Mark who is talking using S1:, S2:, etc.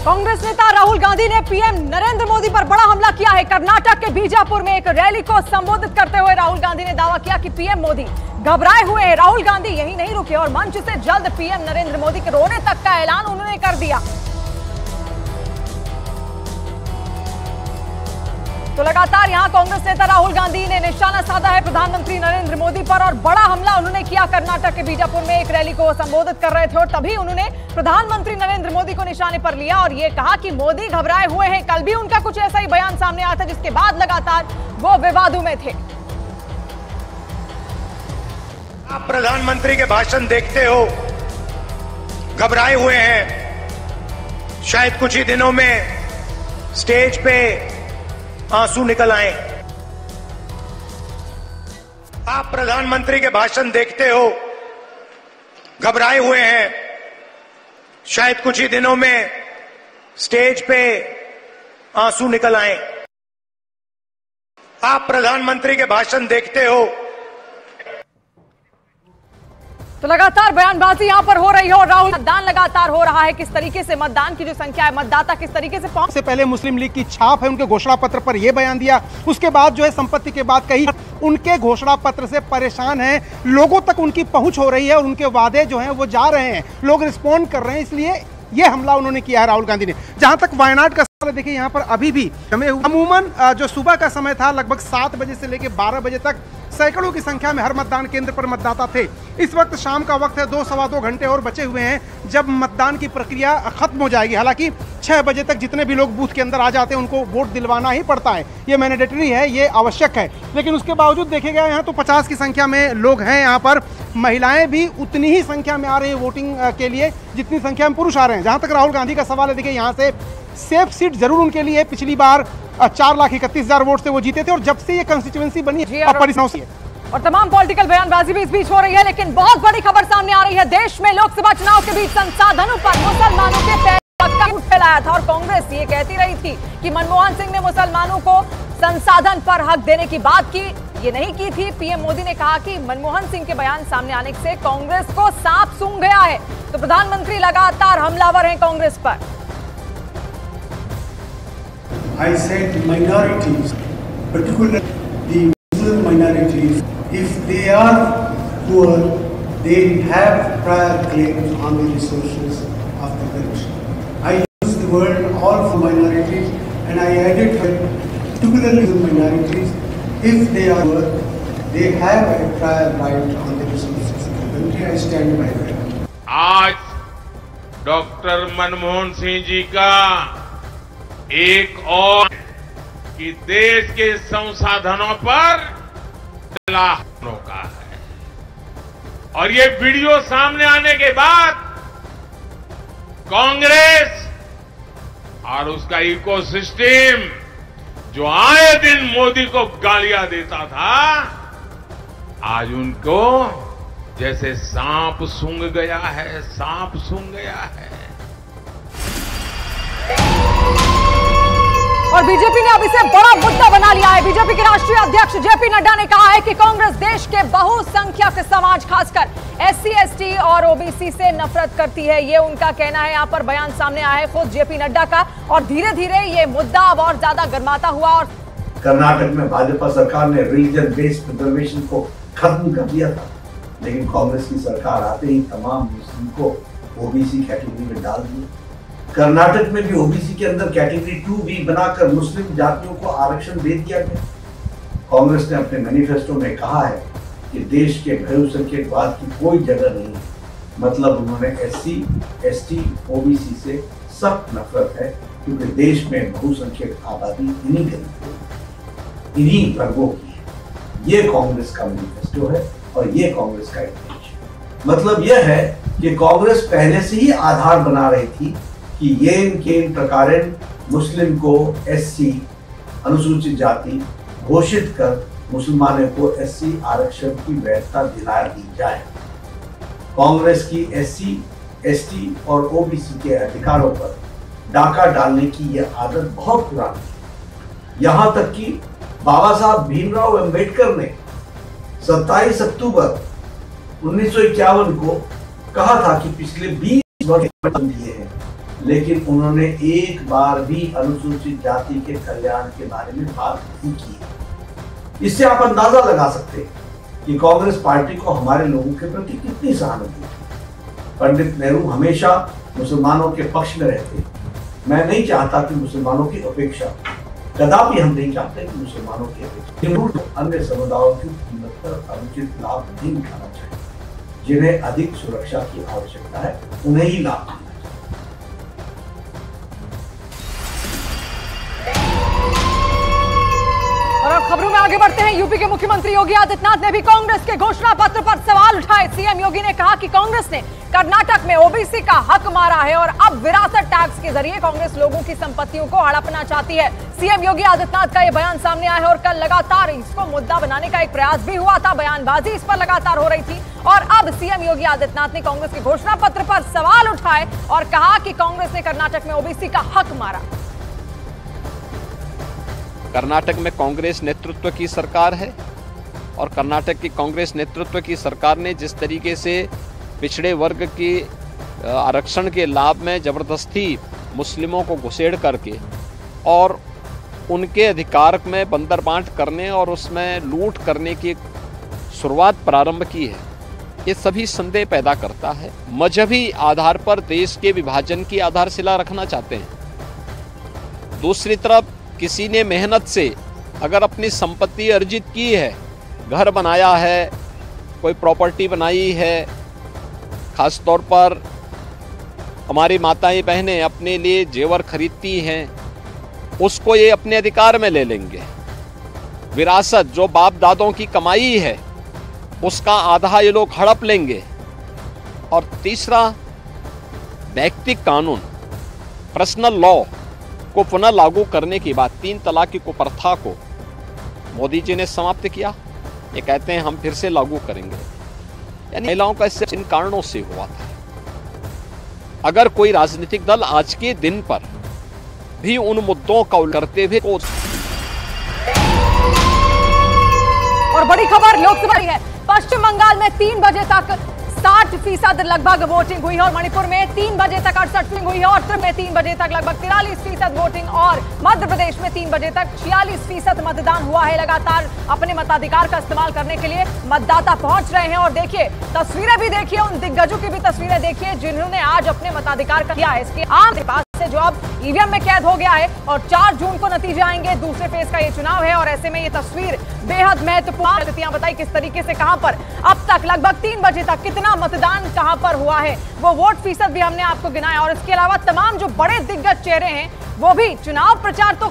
S1: कांग्रेस नेता राहुल गांधी ने पीएम नरेंद्र मोदी पर बड़ा हमला किया है। कर्नाटक के बीजापुर में एक रैली को संबोधित करते हुए राहुल गांधी ने दावा किया कि पीएम मोदी घबराए हुए हैं। राहुल गांधी यही नहीं रुके और मंच से जल्द पीएम नरेंद्र मोदी के रोने तक का ऐलान उन्होंने कर दिया। तो लगातार यहां कांग्रेस नेता राहुल गांधी ने निशाना साधा है प्रधानमंत्री नरेंद्र मोदी पर और बड़ा हमला उन्होंने किया। कर्नाटक के बीजापुर में एक रैली को संबोधित कर रहे थे और तभी उन्होंने प्रधानमंत्री नरेंद्र मोदी को निशाने पर लिया और ये कहा कि मोदी घबराए हुए हैं। कल भी उनका कुछ ऐसा ही बयान सामने आया था, जिसके बाद लगातार वो विवादों में थे।
S2: आप प्रधानमंत्री के भाषण देखते हो, घबराए हुए हैं। शायद कुछ ही दिनों में स्टेज पे आंसू निकल आए। आप प्रधानमंत्री के भाषण देखते हो, घबराए हुए हैं। शायद कुछ ही दिनों में स्टेज पे आंसू निकल आए। आप प्रधानमंत्री के भाषण देखते हो।
S1: तो लगातार बयानबाजी यहां पर हो रही है और राहुल मतदान लगातार हो रहा है। किस तरीके से मतदान की जो संख्या है, मतदाता किस तरीके से
S3: से पहले मुस्लिम लीग की छाप है, उनके घोषणा पत्र पर यह बयान दिया। उसके बाद जो है संपत्ति के बाद कही उनके घोषणा पत्र से परेशान हैं, लोगों तक उनकी पहुंच हो रही है और उनके वादे जो हैं वो जा रहे हैं, लोग रिस्पॉन्ड कर रहे हैं। इसलिए यह हमला उन्होंने किया है राहुल गांधी ने। जहां तक वायनाड का सवाल है, देखिए यहां पर अभी भी अमूमन जो सुबह का समय था लगभग 7 बजे से लेकर 12 बजे तक सैकड़ों की संख्या में हर मतदान केंद्र पर मतदाता थे। इस वक्त शाम का वक्त है, 2-2.25 घंटे और बचे हुए हैं जब मतदान की प्रक्रिया खत्म हो जाएगी। हालांकि 6 बजे तक जितने भी लोग बूथ के अंदर आ जाते हैं उनको वोट दिलवाना ही पड़ता है, ये मैंडेटरी है, ये आवश्यक है। लेकिन उसके बावजूद देखेगा यहाँ तो 50 की संख्या में लोग हैं यहाँ पर। महिलाएं भी उतनी ही संख्या में आ रही है वोटिंग के लिए जितनी संख्या में पुरुष आ रहे हैं। जहाँ तक राहुल गांधी का सवाल है, देखिए यहाँ से सेफ सीट जरूर उनके लिए। पिछली बार 4,31,000 वोट से वो जीते थे और जब से ये कंस्टिट्यूएंसी बनी है
S1: और तमाम पॉलिटिकल बयानबाजी भी इस बीच हो रही है। लेकिन बहुत बड़ी खबर सामने आ रही है। देश में लोकसभा चुनाव के बीच संसाधनों पर मुसलमानों के पैर का फैलाया था और कांग्रेस ये कहती रही थी कि मनमोहन सिंह ने मुसलमानों को संसाधन पर हक देने की बात की, ये नहीं की थी। पीएम मोदी ने कहा कि मनमोहन सिंह के बयान सामने आने से कांग्रेस को सांप सूंघ गया है। तो प्रधानमंत्री लगातार हमलावर हैं कांग्रेस पर।
S4: I said minorities, particularly the Muslim minorities, if they are poor, they have prior claims on the resources of the country. I use the word all for minorities and I added particularly the minorities, if they are poor, they have a prior right on the resources of the country. I stand by that.
S5: आज doctor Manmohan Singh ji का एक और कि देश के संसाधनों पर हमलों का है और ये वीडियो सामने आने के बाद कांग्रेस और उसका इकोसिस्टम जो आए दिन मोदी को गालियां देता था, आज उनको जैसे सांप सूंघ गया है, सांप सूंघ गया है।
S1: और बीजेपी ने अब इसे बड़ा मुद्दा बना लिया है। बीजेपी के राष्ट्रीय अध्यक्ष जेपी नड्डा ने कहा है कि कांग्रेस देश के बहुसंख्यक समाज खासकर SC, ST और OBC से नफरत करती है, ये उनका कहना है। यहाँ पर बयान सामने आया है खुद जेपी नड्डा का और धीरे धीरे ये मुद्दा अब और ज्यादा गर्माता हुआ। और
S6: कर्नाटक में भाजपा सरकार ने रिलीजन बेस्ड रिजर्वेशन को खत्म कर दिया था, लेकिन कांग्रेस की सरकार आते ही तमाम मुस्लिम को OBC कैटेगरी में डाल दिया। कर्नाटक में भी OBC के अंदर कैटेगरी 2B बनाकर मुस्लिम जातियों को आरक्षण दे दिया गया। कांग्रेस ने अपने मैनिफेस्टो में कहा है कि देश के बहुसंख्यकवाद की कोई जगह नहीं, मतलब उन्होंने SC, ST, OBC से सख्त नफरत है, क्योंकि देश में बहुसंख्यक आबादी इन्हीं वर्गों की है। ये कांग्रेस का मैनिफेस्टो है और ये कांग्रेस का उद्देश्य। मतलब यह है कि कांग्रेस पहले से ही आधार बना रही थी कि येन केन प्रकारेण मुस्लिम को SC अनुसूचित जाति घोषित कर मुसलमानों को SC आरक्षण की वैधता दिला दी जाए। कांग्रेस की SC, ST और OBC के अधिकारों पर डाका डालने की यह आदत बहुत पुरानी है। यहां तक कि बाबा साहब भीमराव अंबेडकर ने 27 अक्टूबर 1951 को कहा था कि पिछले 20 वर्ष दिए हैं, लेकिन उन्होंने एक बार भी अनुसूचित जाति के कल्याण के बारे में बात नहीं की। इससे आप अंदाजा लगा सकते हैं कि कांग्रेस पार्टी को हमारे लोगों के प्रति कितनी सहानुभूति है। पंडित नेहरू हमेशा मुसलमानों के पक्ष में रहते। मैं नहीं चाहता कि मुसलमानों की अपेक्षा, कदापि हम नहीं चाहते कि मुसलमानों की अपेक्षा अन्य समुदायों की कीमत पर अनुचित लाभ नहीं उठाना चाहिए। जिन्हें अधिक सुरक्षा की आवश्यकता है उन्हें ही लाभ देना चाहिए।
S1: और अब खबरों में आगे बढ़ते हैं। यूपी के मुख्यमंत्री योगी आदित्यनाथ ने भी कांग्रेस के घोषणा पत्र पर सवाल उठाए। सीएम योगी ने कहा कि कांग्रेस ने कर्नाटक में ओबीसी का हक मारा है और अब विरासत टैक्स के जरिए कांग्रेस लोगों की संपत्तियों को हड़पना चाहती है। सीएम योगी आदित्यनाथ का यह बयान सामने आया है और कल लगातार इसको मुद्दा बनाने का एक प्रयास भी हुआ था। बयानबाजी इस पर लगातार हो रही थी और अब सीएम योगी आदित्यनाथ ने कांग्रेस के घोषणा पत्र पर सवाल उठाए और कहा कि कांग्रेस ने कर्नाटक में ओबीसी का हक मारा।
S7: कर्नाटक में कांग्रेस नेतृत्व की सरकार है और कर्नाटक की कांग्रेस नेतृत्व की सरकार ने जिस तरीके से पिछड़े वर्ग के आरक्षण के लाभ में जबरदस्ती मुस्लिमों को घुसेड़ करके और उनके अधिकार में बंदरबांट करने और उसमें लूट करने की शुरुआत प्रारंभ की है, ये सभी संदेह पैदा करता है। मजहबी आधार पर देश के विभाजन की आधारशिला रखना चाहते हैं। दूसरी तरफ किसी ने मेहनत से अगर अपनी संपत्ति अर्जित की है, घर बनाया है, कोई प्रॉपर्टी बनाई है, खास तौर पर हमारी माताएं बहनें अपने लिए जेवर खरीदती हैं, उसको ये अपने अधिकार में ले लेंगे। विरासत जो बाप दादों की कमाई है उसका आधा ये लोग हड़प लेंगे। और तीसरा, व्यक्तिगत कानून, पर्सनल लॉ को पुनः लागू करने की बात, 3 तलाक की कुप्रथा को मोदी जी ने समाप्त किया। ये कहते हैं हम फिर से लागू करेंगे। यानी महिलाओं का इससे इन कारणों से हुआ था। अगर कोई राजनीतिक दल आज के दिन पर भी उन मुद्दों का उल्लेख करते हुए
S1: और बड़ी खबर लोकसभा की है। पश्चिम बंगाल में 3 बजे तक 60% लगभग वोटिंग हुई है और मणिपुर में 3 बजे तक 68% हुई है और उत्तर में 3 बजे तक लगभग 43% वोटिंग और मध्य प्रदेश में 3 बजे तक 46% मतदान हुआ है। लगातार अपने मताधिकार का इस्तेमाल करने के लिए मतदाता पहुंच रहे हैं और देखिए तस्वीरें भी देखिए, उन दिग्गजों की भी तस्वीरें देखिए जिन्होंने आज अपने मताधिकार का किया है। इसके आम पास से जो अब ईवीएम में कैद हो गया है और 4 जून को नतीजे आएंगे। दूसरे फेज का ये चुनाव है और ऐसे में ये तस्वीर बेहद महत्वपूर्ण। स्थितियां बताई किस तरीके से कहां पर अब तक लगभग 3 बजे तक कितना मतदान कहां पर हुआ है, वो वोट फीसद भी हमने आपको गिनाया और इसके अलावा तमाम जो बड़े दिग्गज चेहरे हैं वो भी चुनाव प्रचार तो